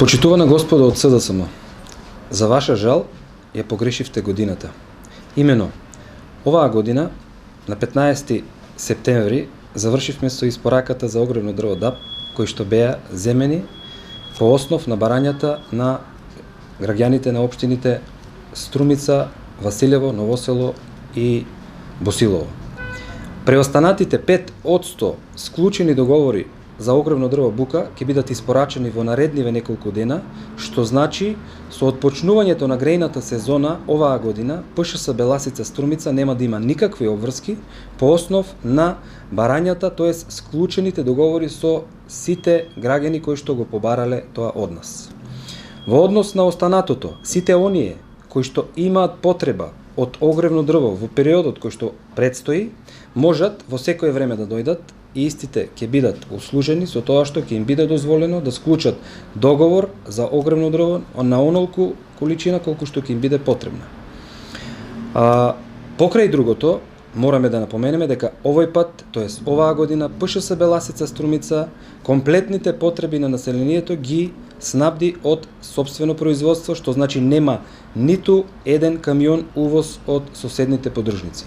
Почитувана Господа од СДСМ, за ваша жал ја погрешивте годината. Имено, оваа година, на 15 септември, завршивме со испораката за огревно дрво ДАП, кои што беа земени по основ на барањата на граѓаните на општините Струмица, Василево, Новосело и Босилово. Преостанатите 5% склучени договори за огревно дрво бука ќе бидат испорачени во наредниве неколку дена, што значи со отпочнувањето на грејната сезона оваа година ПШС Беласица Струмица нема да има никакви обврски по основ на барањата, тоест склучените договори со сите граѓани кои што го побарале тоа од нас. Во однос на останатото, сите оние кои што имаат потреба од огревно дрво во периодот кој што предстои, можат во секое време да дојдат и истите ќе бидат услужени со тоа што ќе им биде дозволено да склучат договор за огревно дрво на онолку количина колку што ќе им биде потребна. Покрај другото, мораме да напоменеме дека овој пат, тоест оваа година, ПШС Беласица Струмица комплетните потреби на населението ги снабди од сопствено производство, што значи нема ниту еден камион увоз од соседните подружници.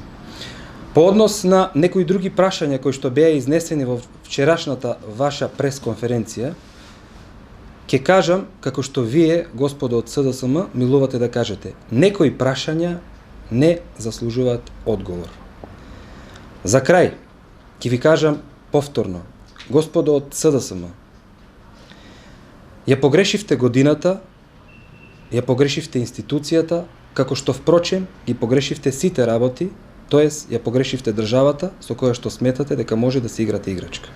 По однос на некои други прашања кои што беа изнесени во вчерашната ваша пресконференција, ќе кажам како што вие, господа од СДСМ, милувате да кажете, некои прашања не заслужуваат одговор. За крај, ќе ви кажам повторно, господа од СДСМ, ја погрешивте годината, ја погрешивте институцијата, како што впрочем ги погрешивте сите работи, тоест ја погрешивте државата со која што сметате дека може да се играте играчка.